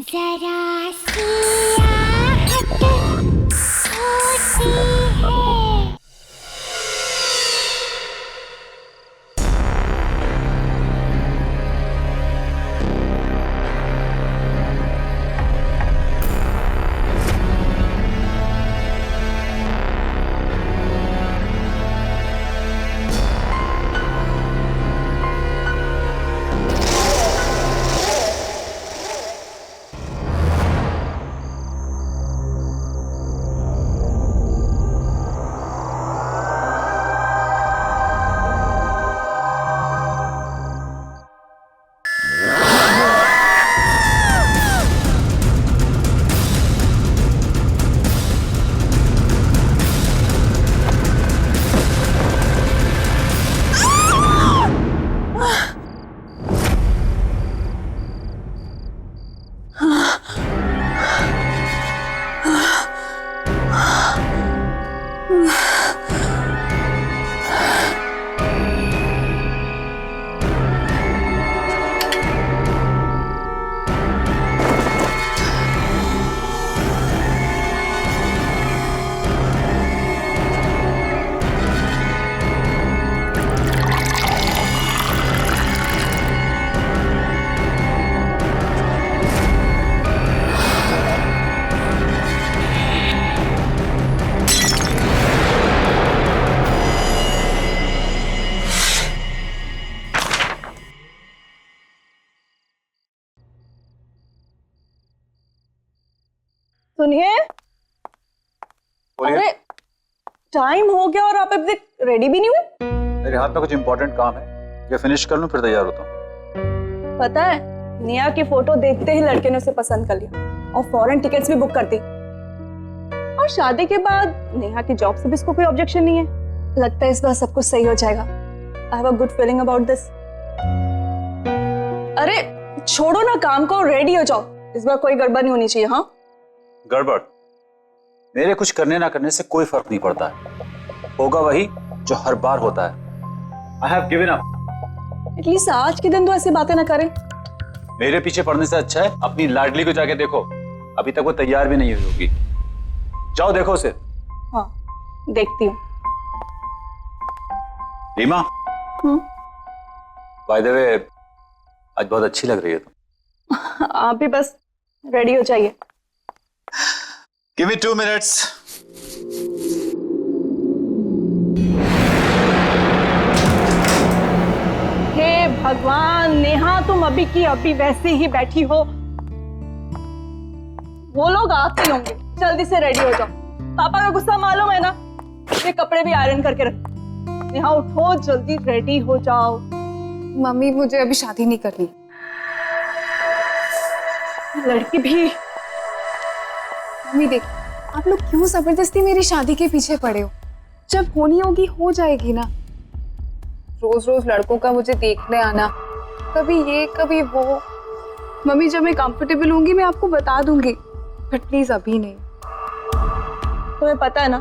जरा सी आहट होती है। सुनिए, अरे टाइम हो गया और आप अभी तक रेडी भी नहीं हुए। मेरे हाथ में कुछ इंपॉर्टेंट काम है, ये फिनिश कर लूं फिर तैयार होता हूँ। पता है, नेहा की फोटो देखते ही लड़के ने उसे पसंद कर लिया और फॉरेन टिकट्स भी बुक कर दी। और शादी के बाद नेहा की जॉब से भी इसको कोई ऑब्जेक्शन नहीं है। लगता है इस बार सब कुछ सही हो जाएगा। I have a good feeling about this. अरे छोड़ो ना काम को, रेडी हो जाओ। इस बार कोई गड़बड़ नहीं होनी चाहिए। हाँ, गड़बड़ मेरे कुछ करने ना करने से कोई फर्क नहीं पड़ता है, होगा वही जो हर बार होता है। I have given up. At least आज के दिन तो ऐसी बातें ना करें। मेरे पीछे पड़ने से अच्छा है अपनी लाडली को जाके देखो, अभी तक वो तैयार भी नहीं हुई होगी। जाओ देखो उसे। हाँ, देखती हूँ। रीमा, बाय द वे आज बहुत अच्छी लग रही है तुम। आप भी बस रेडी हो जाइए। Give me 2 minutes. हे भगवान, नेहा तुम अभी की अभी वैसे ही बैठी हो। वो लोग आते ही होंगे, जल्दी से रेडी हो जाओ। पापा का गुस्सा मालूम है ना, ये कपड़े भी आयरन करके रख। नेहा उठो, जल्दी रेडी हो जाओ। मम्मी मुझे अभी शादी नहीं करनी। लड़की भी। मम्मी देख, आप लोग क्यों जबरदस्ती मेरी शादी के पीछे पड़े हो? जब होनी होगी हो जाएगी ना। रोज रोज लड़कों का मुझे देखने आना, कभी ये कभी वो। मम्मी जब मैं कंफर्टेबल होंगी मैं आपको बता दूंगी, बट प्लीज अभी नहीं। तुम्हें पता है ना,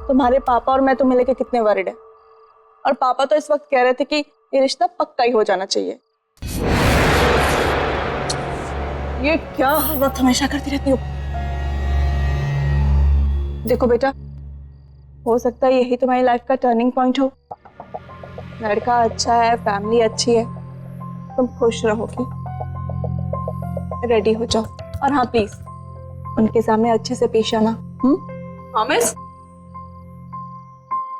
तुम्हारे पापा और मैं तुम्हें लेके कितने वरीड है। और पापा तो इस वक्त कह रहे थे कि ये रिश्ता पक्का ही हो जाना चाहिए। ये क्या हरकत हमेशा करती रहती हो। देखो बेटा, हो सकता है यही तुम्हारी लाइफ का टर्निंग पॉइंट हो। लड़का अच्छा है, फैमिली अच्छी है, तुम खुश रहोगी। रेडी हो जाओ। और हाँ प्लीज, उनके सामने अच्छे से पेश आना। प्रॉमिस?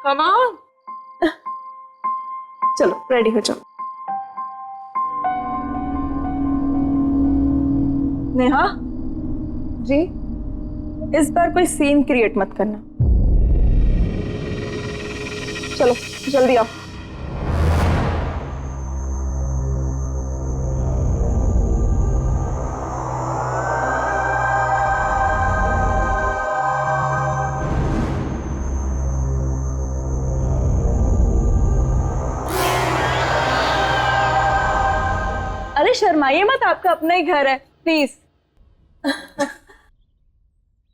Come on. चलो रेडी हो जाओ। नेहा जी? इस बार कोई सीन क्रिएट मत करना। चलो जल्दी आओ। अरे शर्माइए मत, आपका अपना ही घर है, प्लीज।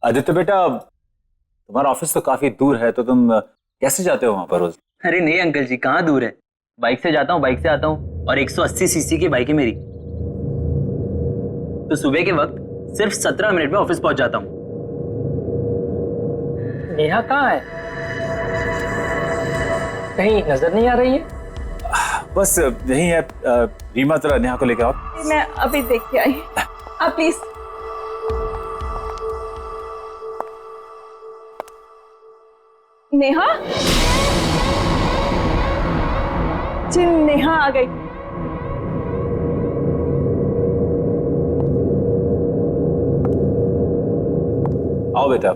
आदित्य बेटा, तुम्हारा ऑफिस तो काफी दूर है, तो तुम कैसे जाते हो वहां पर रोज? अरे नहीं अंकल जी, कहाँ दूर है। बाइक से जाता हूँ, बाइक से आता हूँ। और 180 सीसी की बाइक है मेरी। तो सुबह के वक्त सिर्फ 17 मिनट में ऑफिस पहुंच जाता हूँ। नेहा कहाँ है? कहीं नजर नहीं आ रही है। बस यही है। रीमा जरा नेहा को लेके आओ। मैं अभी देख के आई। आप प्लीज। नेहा जी, नेहा आ गई। आओ बेटा।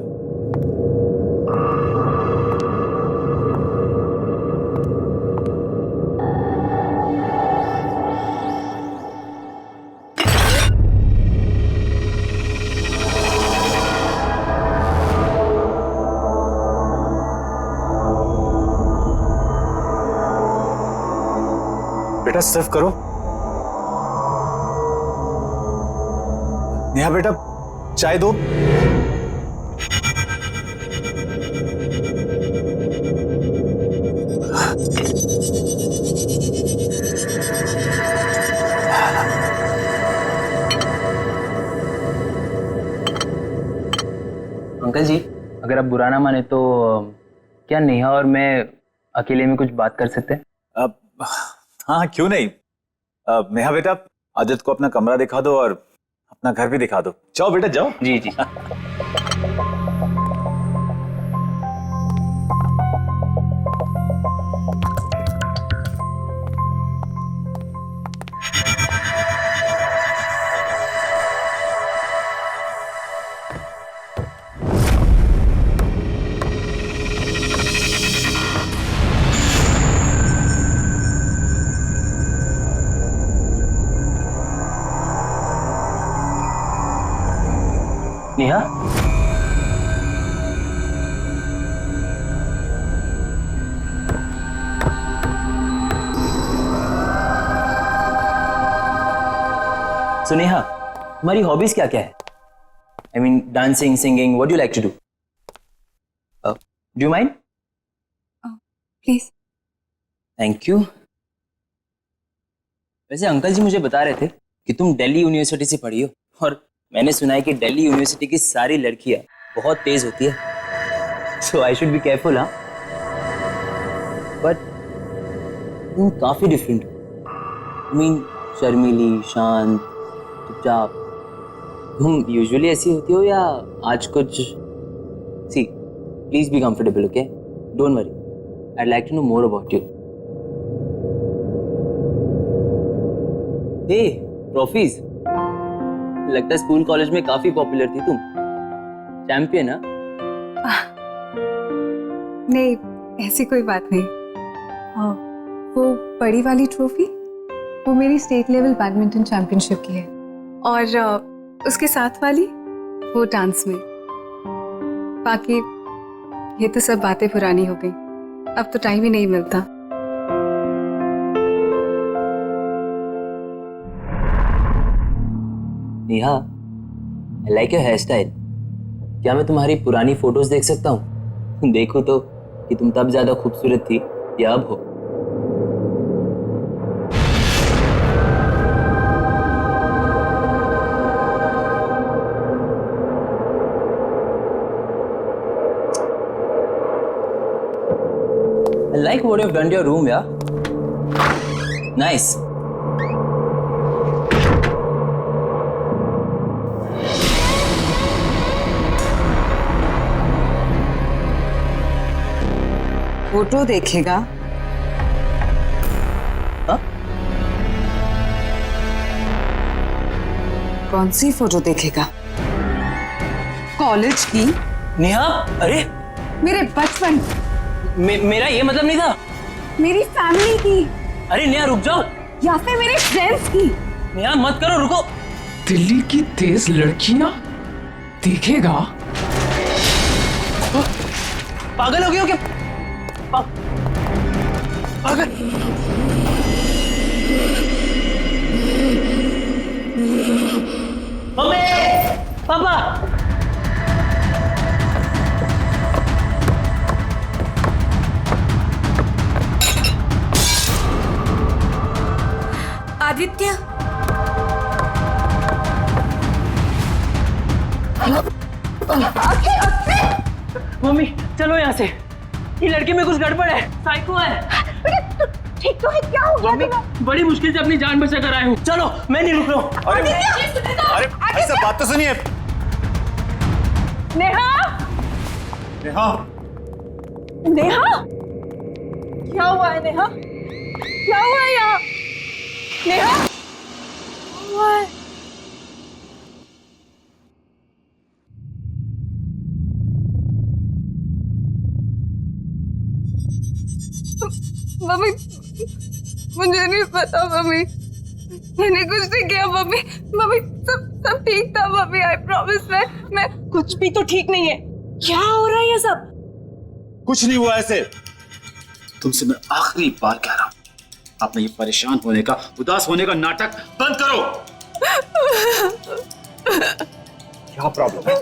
बेटा सर्व करो। नेहा बेटा चाय दो। अंकल जी, अगर आप बुरा ना माने तो क्या नेहा और मैं अकेले में कुछ बात कर सकते हैं? अब हाँ, क्यों नहीं। नेहा बेटा आदित्य को अपना कमरा दिखा दो और अपना घर भी दिखा दो। जाओ बेटा जाओ। जी जी। नेहा, so नेहा, तुम्हारी हॉबीज क्या क्या है? I mean dancing, singing, what do you like to do? Do you mind? Please. Thank you. वैसे अंकल जी मुझे बता रहे थे कि तुम दिल्ली यूनिवर्सिटी से पढ़ी हो, और मैंने सुना है कि दिल्ली यूनिवर्सिटी की सारी लड़कियां बहुत तेज होती है। सो आई शुड बी केयरफुल। हाँ, बट तुम काफी डिफरेंट हो। आई मीन शर्मीली, शांत, चुपचाप। तुम यूजुअली ऐसी होती हो या आज कुछ? See, please be comfortable, okay? Don't worry, I'd like to know more about you. Hey, trophies. लगता है स्कूल कॉलेज में काफी पॉपुलर थी तुम। चैंपियन? नहीं, ऐसी कोई बात नहीं। हाँ, वो बड़ी वाली ट्रॉफी वो मेरी स्टेट लेवल बैडमिंटन चैंपियनशिप की है, और उसके साथ वाली वो डांस में। बाकी ये तो सब बातें पुरानी हो गई, अब तो टाइम ही नहीं मिलता। Neha, I like your hairstyle. क्या मैं तुम्हारी पुरानी फोटोज देख सकता हूँ? देखो तो कि तुम तब ज्यादा खूबसूरत थी या अब हो। I like what you've done to your room, yeah? Nice. Photo देखेगा? हाँ? कौन सी फोटो देखेगा? कॉलेज की? नेहा, अरे मेरे बचपन, मेरा ये मतलब नहीं था। मेरी फैमिली की, अरे नेहा रुक जाओ। या फिर मेरे फ्रेंड्स की। नेहा मत करो, रुको। दिल्ली की तेज लड़कियां देखेगा? पागल हो गए हो क्या? पागल। मम्मी, पापा। आदित्य, मम्मी चलो यहाँ से, ये लड़के में कुछ गड़बड़ है, साइको है। ठीक तो है, क्या हो गया मम्मी बड़ी मुश्किल से अपनी जान बचा कर आया हूँ, चलो मैं नहीं रुक रहा हूँ। अरे भाई साहब बात तो सुनिए। नेहा, नेहा, नेहा, क्या हुआ है नेहा? क्या हुआ है यहाँ? नेहा, क्या हुआ है? मम्मी मुझे नहीं पता मम्मी, मैंने कुछ नहीं किया मम्मी। मम्मी सब ठीक था मम्मी, आई प्रॉमिस। मैं कुछ भी तो ठीक नहीं है। क्या हो रहा है ये सब? कुछ नहीं हुआ ऐसे। तुमसे मैं आखिरी बार कह रहा हूं, अपने ये परेशान होने का, उदास होने का नाटक बंद करो। क्या प्रॉब्लम है?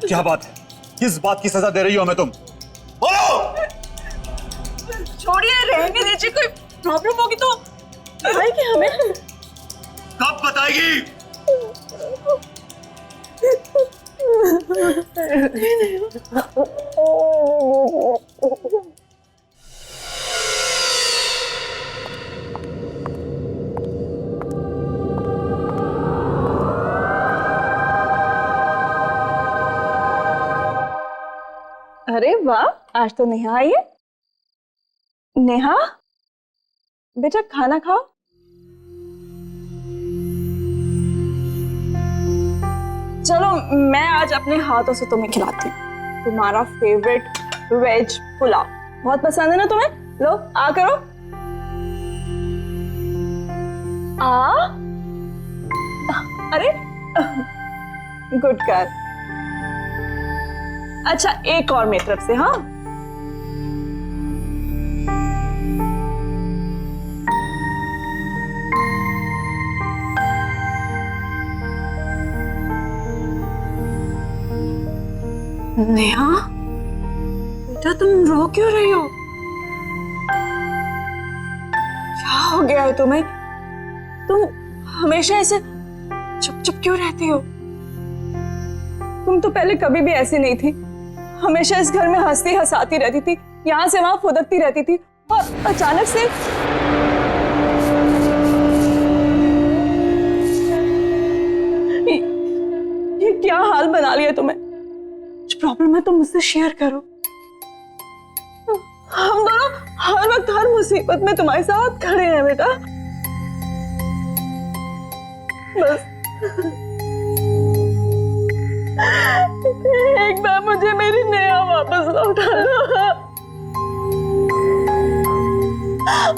क्या बात है? किस बात की सजा दे रही हो हमें तुम? बोलो। छोड़िए, रहने दीजिए। कोई प्रॉब्लम होगी तो बताएगी हमें। कब बताएगी? अरे वाह, आज तो नेहा आई है। नेहा, बेटा खाना खाओ। चलो मैं आज अपने हाथों से तुम्हें खिलाती हूँ तुम्हारा फेवरेट वेज पुलाव। बहुत पसंद है ना तुम्हें? लो आ करो। आ अरे गुड गर्ल। अच्छा एक और मेरी तरफ से। हाँ नेहा, बेटा तुम रो क्यों रही हो? क्या हो गया है तुम्हें? तुम हमेशा ऐसे चुप चुप क्यों रहती हो? तुम तो पहले कभी भी ऐसी नहीं थी। हमेशा इस घर में हंसती हंसाती रहती थी, यहाँ से वहां फुदकती रहती थी, और अचानक से ये क्या हाल बना लिया तुम्हें? कुछ प्रॉब्लम है तो मुझसे शेयर करो। हम दोनों हर वक्त हर मुसीबत में तुम्हारे साथ खड़े हैं बेटा। बस एक बार मुझे मेरी नेहा वापस लौटा दो।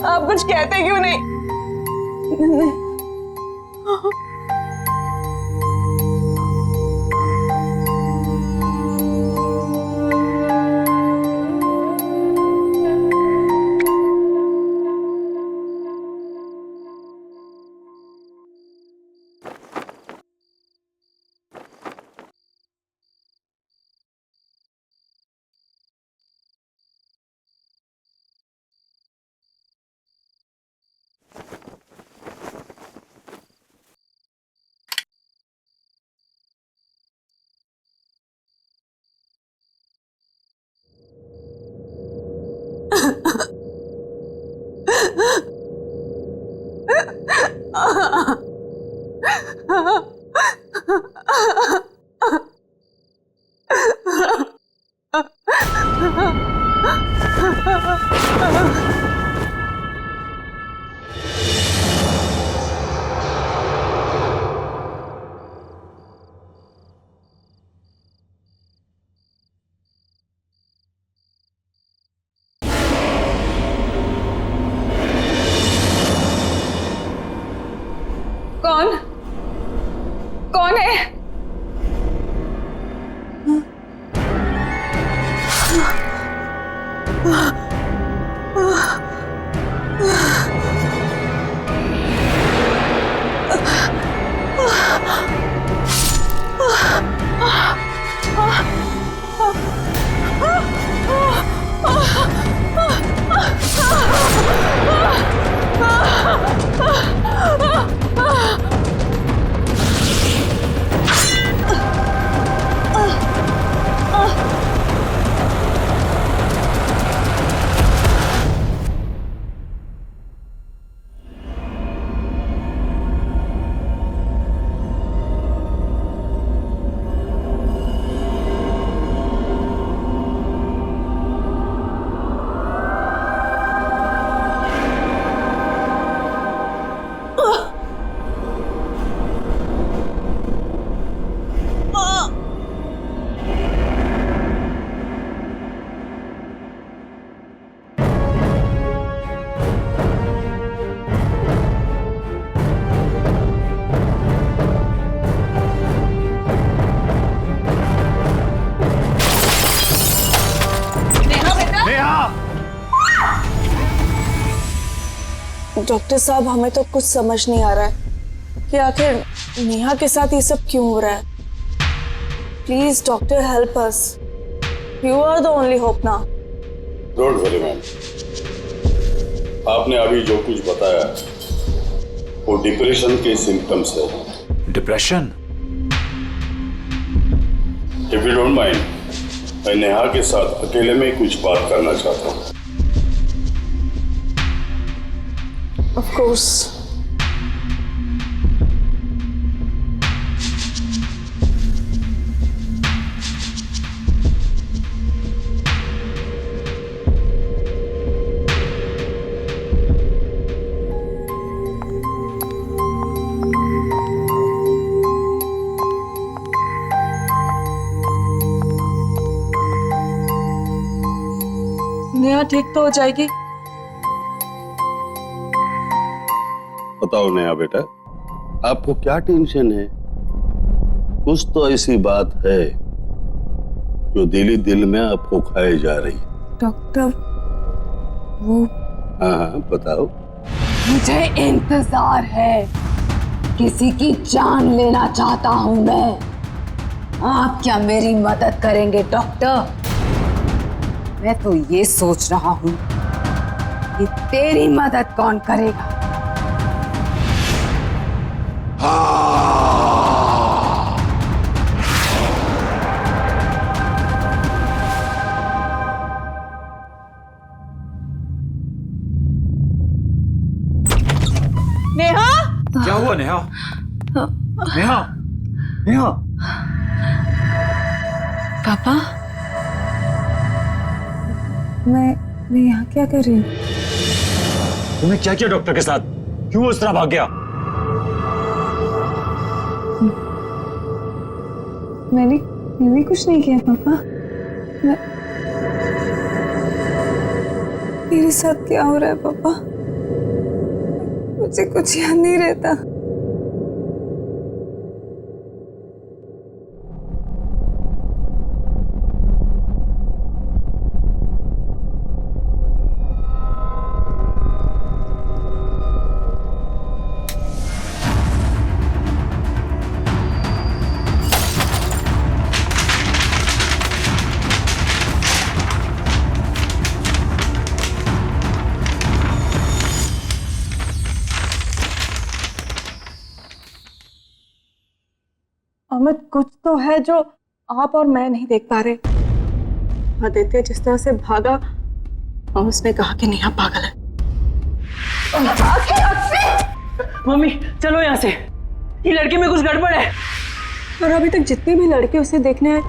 आप कुछ कहते क्यों नहीं? कौन है? डॉक्टर साहब, हमें तो कुछ समझ नहीं आ रहा है कि आखिर नेहा के साथ ये सब क्यों हो रहा है। Please doctor, help us. You are the only hope now. Don't worry ma'am, आपने अभी जो कुछ बताया वो डिप्रेशन के सिम्टम्स है। Depression? If you don't mind, मैं नेहा के साथ अकेले में कुछ बात करना चाहता हूँ। Of course. नेहा ठीक तो हो जाएगी? बताओ नेहा बेटा, आपको क्या टेंशन है? कुछ तो ऐसी बात है जो दिली दिल में आपको खाए जा रही है। डॉक्टर, वो हाँ हाँ बताओ। मुझे इंतजार है, किसी की जान लेना चाहता हूं मैं। आप क्या मेरी मदद करेंगे डॉक्टर? मैं तो ये सोच रहा हूं कि तेरी मदद कौन करेगा। नेहा! क्या हुआ नेहा? नेहा? नेहा? पापा, मैं यहाँ क्या कर रही हूँ? तुमने क्या किया डॉक्टर के साथ? क्यों उस तरह भाग गया? मैंने कुछ नहीं किया पापा। मेरे साथ क्या हो रहा है पापा? मुझे कुछ याद नहीं रहता। अमित, कुछ तो है जो आप और मैं नहीं देख पा रहे। आदित्य जिस तरह से भागा और उसने कहा कि नेहा पागल है। मम्मी चलो यहाँ से, ये लड़के में कुछ गड़बड़ है। और अभी तक जितने भी लड़के उसे देखने आए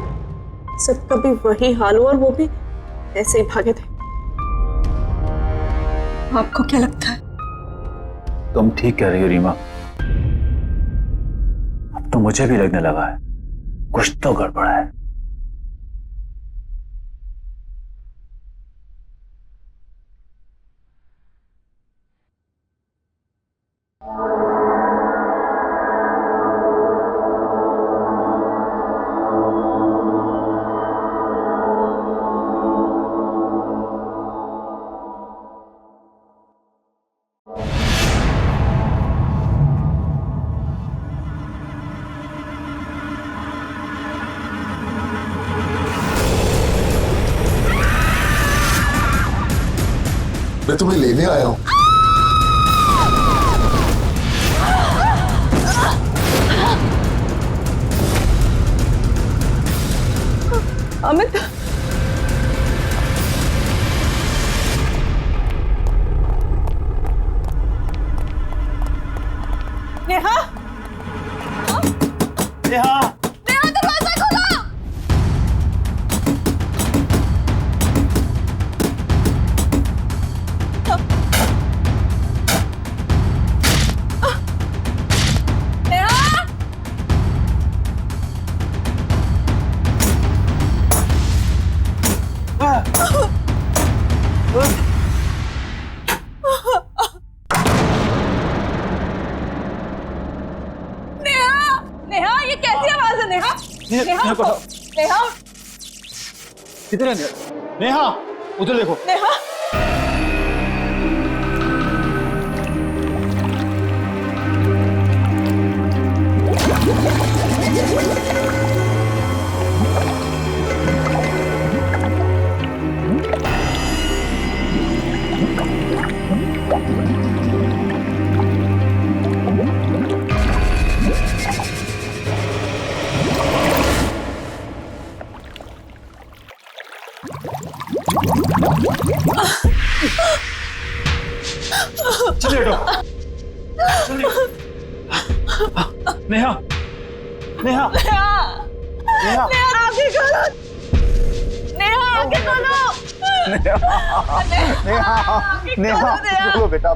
सबका भी वही हाल हुआ और वो भी ऐसे ही भागे थे। आपको क्या लगता है? तुम ठीक कह रही हो रीमा। अब तो मुझे भी लगने लगा है कुछ तो गड़बड़ है। मैं तुम्हें लेने आया हूं। अमित, नेहा! नेहा! नेहा, दरवाजा खोलो! नेहा, ये कैसी आवाज है? नेहा, नेहा, नेहा, किधर है नेहा? उधर देखो। नेहा, लेटो। नेहा, नेहा, नेहा, आगे खोलो, नेहा आगे खोलो, नेहा, बोलो बेटा।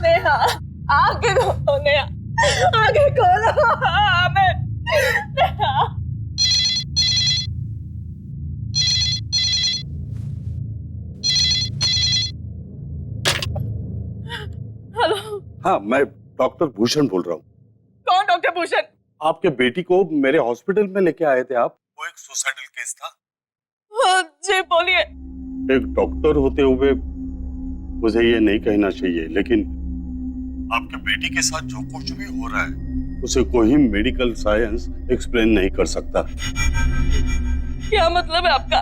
नेहा आगे खोलो, नेहा आगे खोलो, हमें नेहा। हेलो, हाँ, मैं डॉक्टर भूषण बोल रहा हूँ। कौन डॉक्टर भूषण? आपके बेटी को मेरे हॉस्पिटल में लेके आए थे आप। वो एक सुसाइडल केस था। जी बोलिए। एक डॉक्टर होते हुए मुझे ये नहीं कहना चाहिए, लेकिन आपके बेटी के साथ जो कुछ भी हो रहा है उसे कोई मेडिकल साइंस एक्सप्लेन नहीं कर सकता। क्या मतलब है आपका?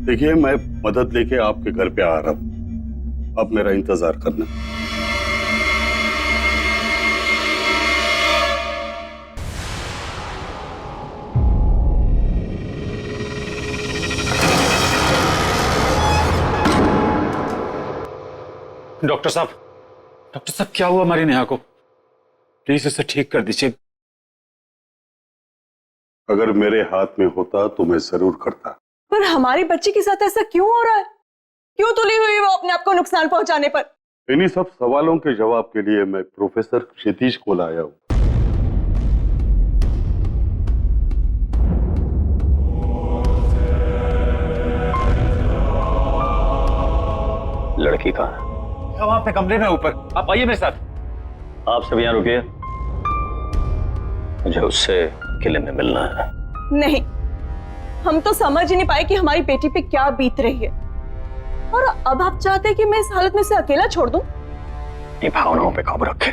देखिए, मैं मदद लेके आपके घर पे आ रहा हूँ, अब मेरा इंतजार करना। डॉक्टर साहब क्या हुआ हमारी नेहा को? प्लीज इसे ठीक कर दीजिए। अगर मेरे हाथ में होता तो मैं जरूर करता। पर हमारी बच्ची के साथ ऐसा क्यों हो रहा है? क्यों तुली हुई वो अपने आप को नुकसान पहुंचाने पर? इन्हीं सब सवालों के जवाब के लिए मैं प्रोफेसर क्षितिज को लाया हूँ। लड़की कहाँ है? वहां पे कमरे में ऊपर। आप आइए मेरे साथ। आप सब यहाँ रुकिए, मुझे उससे किले में मिलना है। नहीं, हम तो समझ ही नहीं पाए कि हमारी बेटी पे क्या बीत रही है, और अब आप चाहते हैं कि मैं इस हालत में उसे अकेला छोड़ दूं? अपनी भावनाओं पे काबू रखे,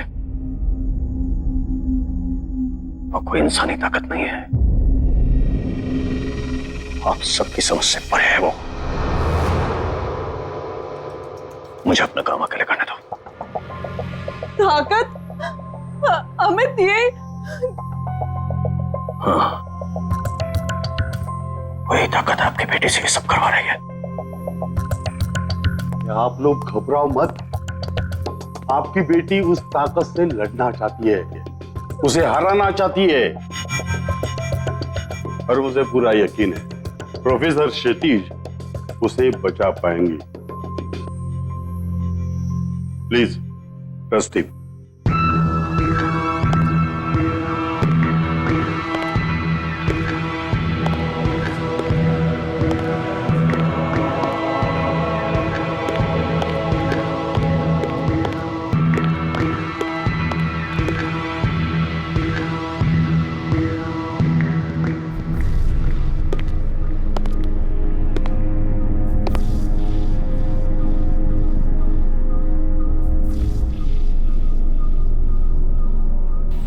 और कोई इंसानी ताकत नहीं है, आप सबकी समझ से परे है वो। मुझे अपना काम अकेले करने दो। ताकत? अमित, ये हाँ, वही ताकत आपकी बेटी से ये सब करवा रही है। आप लोग घबराओ मत। आपकी बेटी उस ताकत से लड़ना चाहती है, उसे हराना चाहती है, और मुझे पूरा यकीन है प्रोफेसर क्षितिज उसे बचा पाएंगे। Please trust him.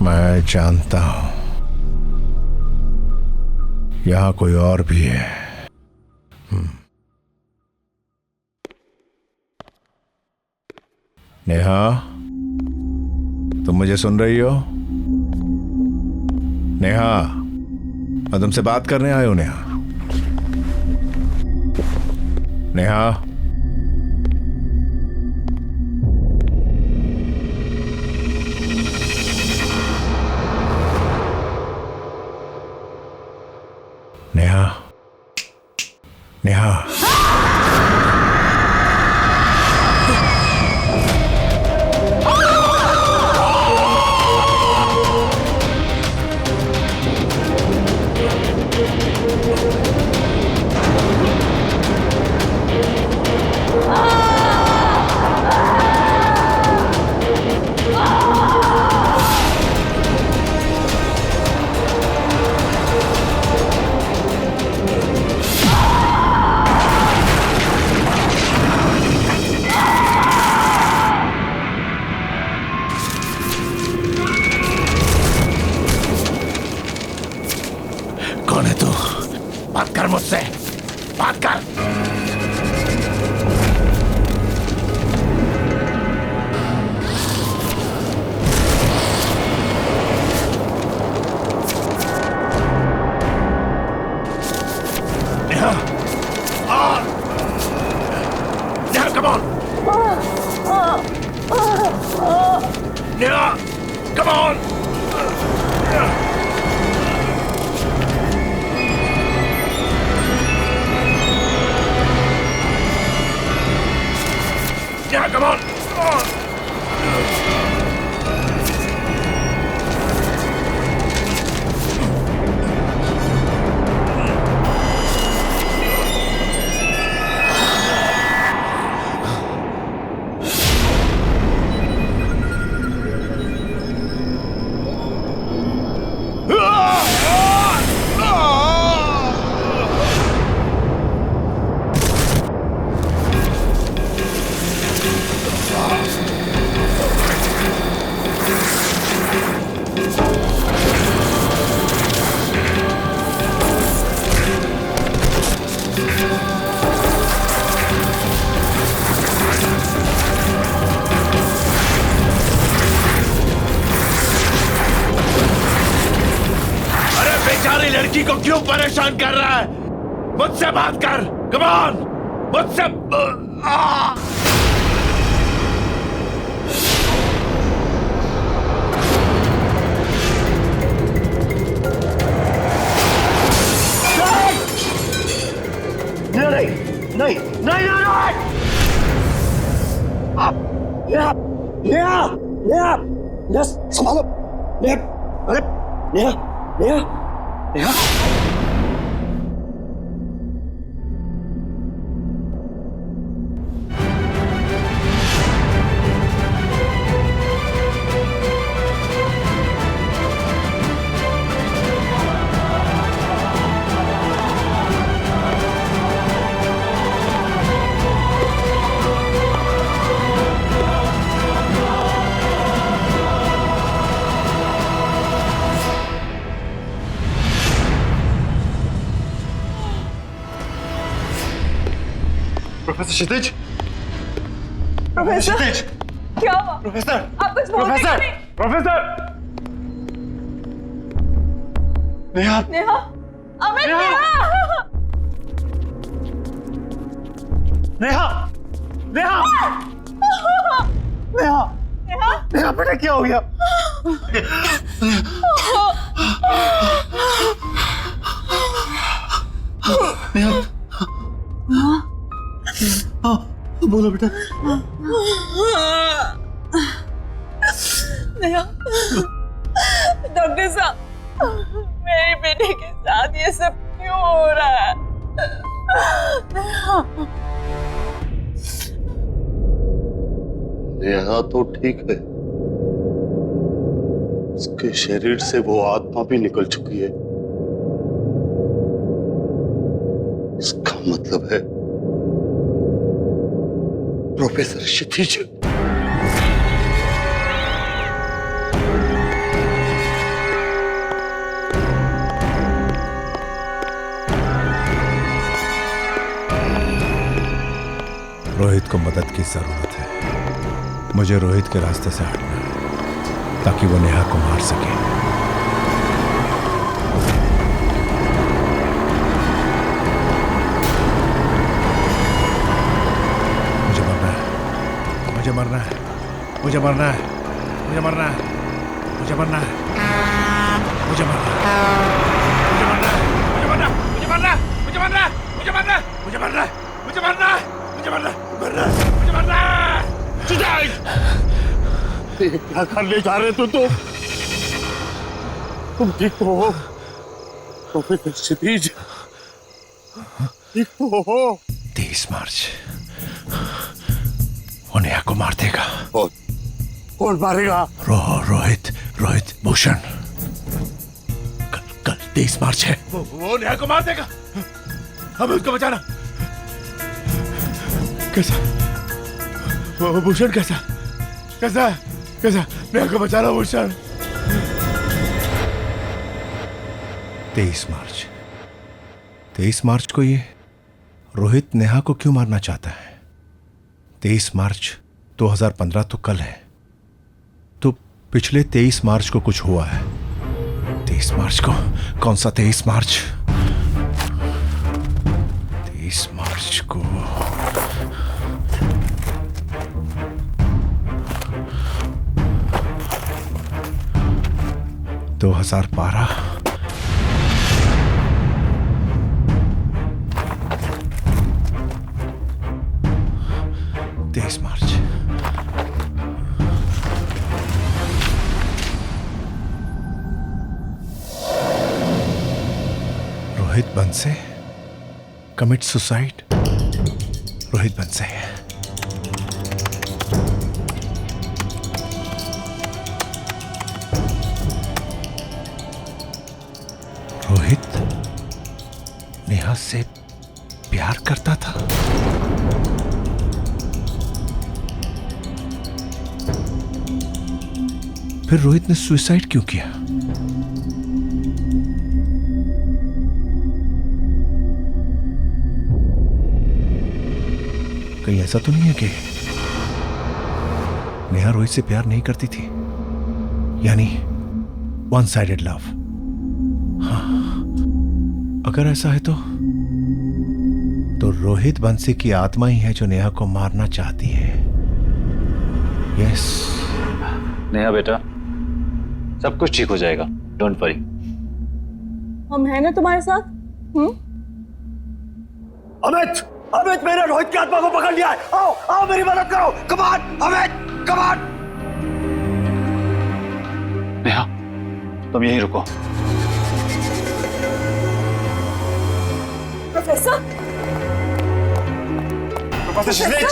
मैं जानता हूं यहां कोई और भी है। नेहा, तुम मुझे सुन रही हो? नेहा, मैं तुमसे बात करने आया हूं। Neha, Neha, Neha, Neha. Neha, come on! Neha, come on! Come on! बेचारी लड़की को क्यों परेशान कर रहा है? मुझसे बात कर, कम ऑन, मुझसे नहीं नहीं नहीं नहीं नेहा नेहा नेहा नेहा संभालो नेहा अरे नेहा नेहा नेहा प्रोफेसर क्षितिज, प्रोफेसर क्षितिज, क्या हुआ? प्रोफेसर, आप कुछ बोल प्रोफेसर, रहे हैं? प्रोफेसर, नेहा, नेहा, अमित, नेहा, नेहा, नेहा, नेहा, नेहा, नेहा, बेटा क्या हो गया? नेहा, हाँ, बोलो बेटा। नेहा, डॉक्टर साहब, मेरे बेटे के साथ ये सब क्यों हो रहा है? नेहा तो ठीक है, उसके शरीर से वो आत्मा भी निकल चुकी है। इसका मतलब है प्रोफेसर क्षितिज रोहित को मदद की जरूरत है। मुझे रोहित के रास्ते से हटना है ताकि वो नेहा को मार सके। मुझे मरना है, मुझे मरना है, मुझे मरना है, मुझे मरना है, मुझे मरना है, मुझे मरना है, मुझे मरना है, मुझे मरना है, मुझे मरना है, मुझे मरना है, मुझे मरना है, मुझे मरना है, मुझे मरना है, मुझे मरना है। क्या करने जा रहे तुम ठीक तो हो प्रोफेसर क्षितिज? ठीक तो हो? 30 मार्च वो नेहा को मार देगा। कौन मारेगा? रोहित भूषण। कल 30 मार्च है। वो नेहा को मार देगा। हमें उसको बचाना। कैसा? वो भूषण कैसा? कैसा? कैसा? नेहा को बचाना भूषण। 23 मार्च को ये रोहित नेहा को क्यों मारना चाहता है? 23 मार्च 2015 तो कल है, तो पिछले 23 मार्च को कुछ हुआ है। 23 मार्च को? कौन सा 23 मार्च? 23 मार्च को 2012 23 मार्च। रोहित बंसे कमिट सुसाइड। रोहित बंसे। रोहित नेहा से प्यार करता था। फिर रोहित ने सुसाइड क्यों किया? कहीं ऐसा तो नहीं है कि नेहा रोहित से प्यार नहीं करती थी, यानी वन साइडेड लव। हाँ, अगर ऐसा है तो रोहित बंसी की आत्मा ही है जो नेहा को मारना चाहती है। यस नेहा बेटा, सब कुछ ठीक हो जाएगा, डोंट वरी। हम हैं ना तुम्हारे साथ। अमित, अमित मेरे रोहित की आत्मा को पकड़ लिया है। आओ आओ मेरी मदद करो। Come on Amit, come on. Neha तुम यहीं रुको। प्रोफेसर, प्रोफेसर शिजलेज,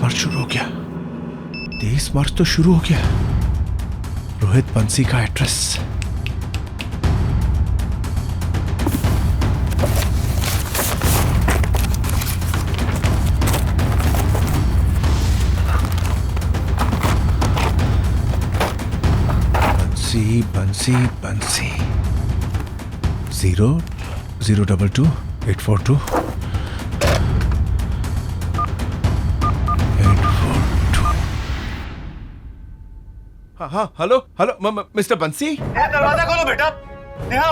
मार्च शुरू हो गया। 23 मार्च तो शुरू हो गया। रोहित बंसी का एड्रेस। बंसी बंसी बंसी 0022842। हाँ हेलो हेलो मिस्टर बंसी। दरवाजा खोलो बेटा। नेहा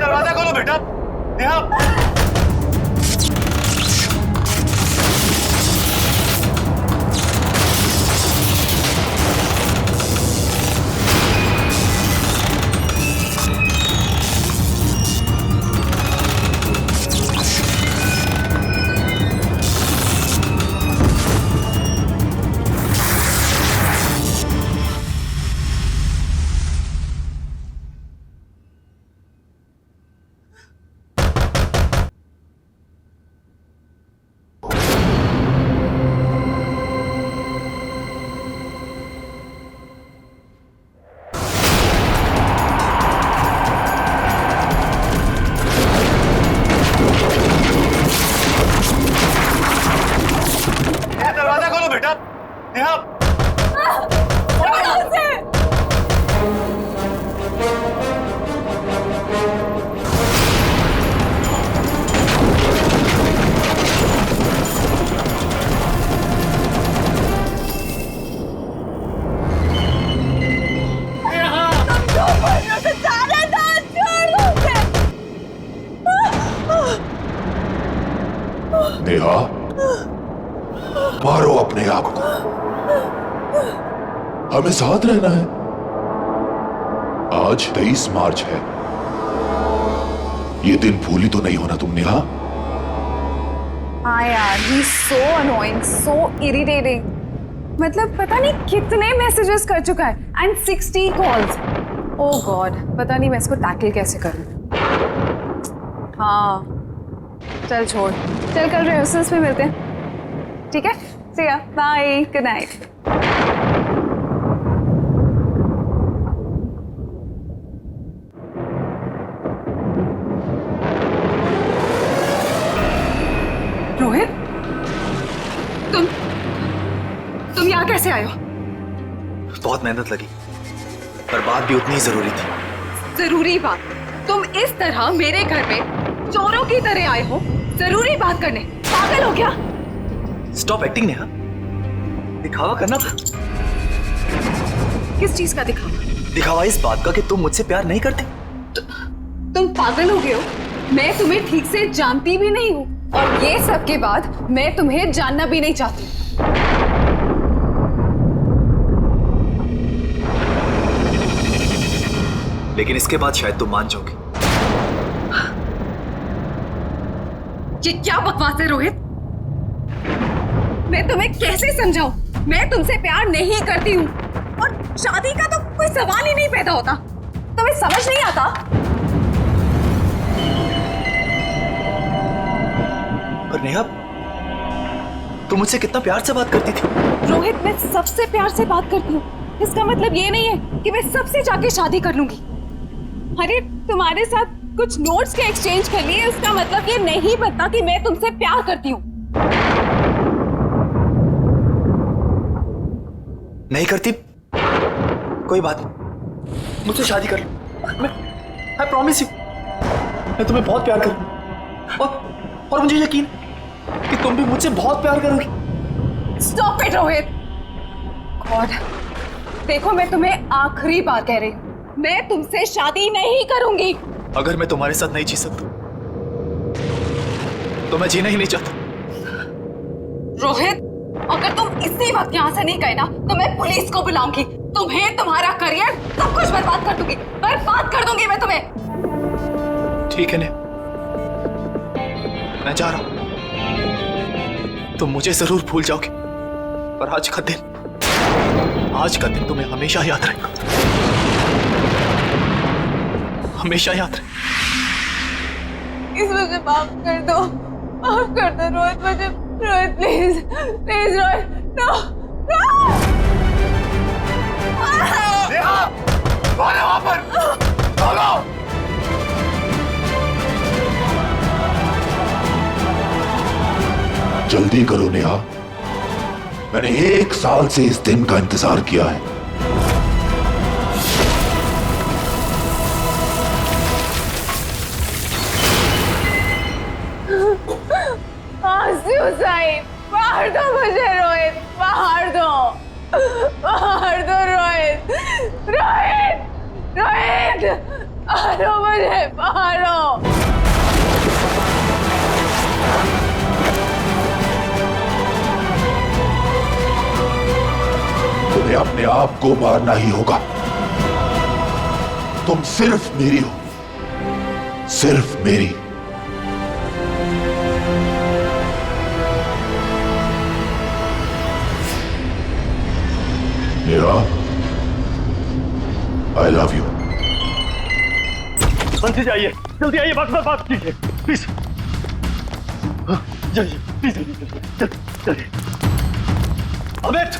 दरवाजा खोलो बेटा। नेहा दरवाजा खोलो बेटा। नेहा नेहा मारो अपने आप को, हमें साथ रहना है। आज 23 मार्च है, ये दिन भूली तो नहीं होना तुम नेहा। हाँ यार, ही सो अनोइंग, सो इरिटेटिंग। मतलब पता नहीं कितने मैसेजेस कर चुका है एंड 60 कॉल्स। ओह गॉड, पता नहीं मैं इसको टैकल कैसे करूं। हाँ चल छोड़, चल कल रिहर्सल्स में मिलते हैं, ठीक है? See ya, bye, good night. Rohit, तुम यहाँ कैसे आए हो? बहुत मेहनत लगी, पर बात भी उतनी ही जरूरी थी। जरूरी बात। तुम इस तरह मेरे घर में चोरों की तरह आए हो जरूरी बात करने। पागल हो क्या? स्टॉप एक्टिंग नेहा, दिखावा करना था। किस चीज का दिखावा? दिखावा इस बात का कि तुम मुझसे प्यार नहीं करती। तुम पागल हो गए हो? मैं तुम्हें ठीक से जानती भी नहीं हूँ और ये सब के बाद मैं तुम्हें जानना भी नहीं चाहती। लेकिन इसके बाद शायद तुम मान जाओगी। ये क्या बकवास है रोहित? मैं तुम्हें कैसे समझाऊं? मैं तुमसे प्यार नहीं करती हूँ और शादी का तो कोई सवाल ही नहीं पैदा होता। तुम्हें समझ नहीं आता? पर नेहा, तुम मुझसे कितना प्यार से बात करती थी। रोहित, मैं सबसे प्यार से बात करती हूँ। इसका मतलब ये नहीं है कि मैं सबसे जाके शादी कर लूंगी। अरे तुम्हारे साथ कुछ नोट्स के एक्सचेंज कर लिए, उसका मतलब ये नहीं बनता कि मैं तुमसे प्यार करती हूँ। नहीं करती, कोई बात नहीं, मुझसे शादी कर लो। I promise you, मैं तुम्हें बहुत प्यार करूँ और मुझे यकीन कि तुम भी मुझसे बहुत प्यार करोगी। Stop it, Rohit. गॉड, देखो मैं तुम्हें आखिरी बार कह रही हूँ, मैं तुमसे शादी नहीं करूंगी। अगर मैं तुम्हारे साथ नहीं जी सकता तो मैं जीना ही नहीं चाहता। रोहित, अगर तुम इसी वक्त यहाँ से नहीं गए ना तो मैं पुलिस को बुलाऊंगी। तुम्हें, तुम्हारा करियर, सब कुछ बर्बाद कर दूंगी। बर्बाद कर दूंगी मैं तुम्हें। ठीक है ने, मैं जा रहा हूं। तुम मुझे जरूर भूल जाओगे, पर आज का दिन तुम्हें हमेशा याद रहेगा, हमेशा याद रहे। इस वजह माफ कर दो रोहित, मुझे। Rohit please, please Rohit, no Neha, कौन है वहां पर? बोलो। जल्दी करो नेहा, मैंने 1 साल से इस दिन का इंतजार किया है। मार दो मुझे रोहित, मार दो रोहित, मारो मुझे, मारो। तुम्हें अपने आप को मारना ही होगा। तुम सिर्फ मेरी हो, सिर्फ मेरी। Neha, I love you. जल्दी जाइए, जल्दी आइए, बात कीजिए प्लीज। जल्दी प्लीज, जल्दी। अमित,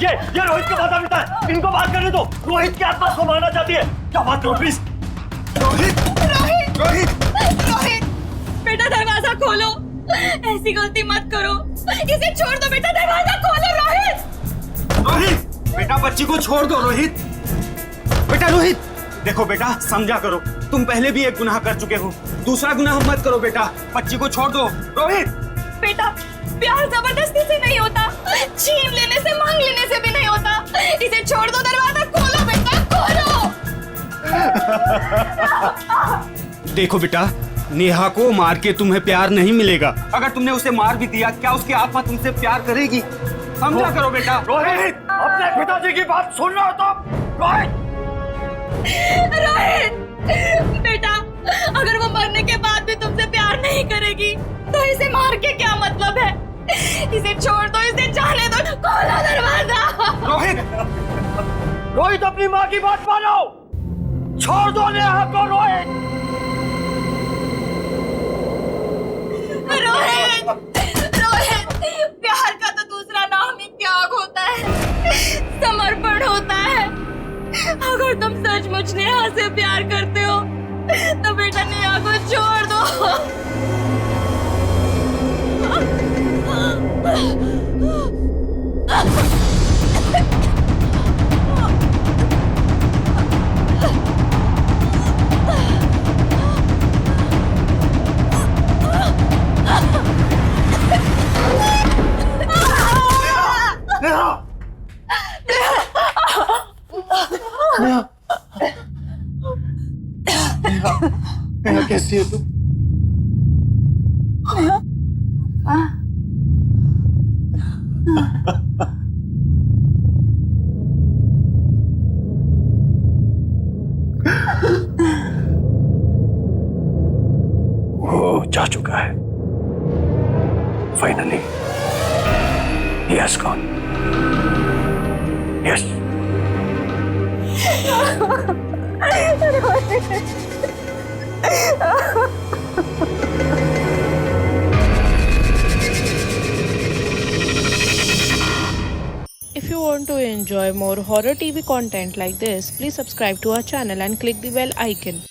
ये रोहित के माता पिता है, इनको बात करने दो। रोहित की आत्मा को मारना चाहती है, क्या बात करो प्लीज। रोहित, बेटा दरवाजा खोलो, ऐसी गलती मत करो, इसे छोड़ दो बेटा, दरवाजा खोलो। रोहित, बेटा बच्ची को छोड़ दो। रोहित, देखो बेटा, समझा करो, तुम पहले भी एक गुनाह कर चुके हो, दूसरा गुनाह मत करो बेटा, बच्ची को छोड़ दो। रोहित, बेटा, प्यार जबरदस्ती से नहीं होता, छीन लेने से, मांग लेने से भी नहीं होता। इसे छोड़ दो, दरवाजा खोलो बेटा, खोलो। देखो बेटा, नेहा को मार के तुम्हें प्यार नहीं मिलेगा। अगर तुमने उसे मार भी दिया, क्या उसकी आत्मा तुमसे प्यार करेगी? समझा करो बेटा। रोहित, अपने पिताजी की बात सुन रहे हो तुम? रोहित, बेटा, अगर वो मरने के बाद भी तुमसे प्यार नहीं करेगी तो इसे मार के क्या मतलब है? इसे छोड़ दो, इसे जाने दो, खोलो दरवाजा। रोहित, अपनी माँ की बात मानो, छोड़ दो नेहा को। रोहित, प्यार का तो दूसरा नाम ही त्याग होता है, समर्पण होता है। अगर तुम सचमुच नेहा से प्यार करते हो तो बेटा नेहा को छोड़ दो। नेहा कैसी है तुम? वो जा चुका है finally. He has gone. Yes. If you want to enjoy more horror TV content like this, please subscribe to our channel and click the bell icon.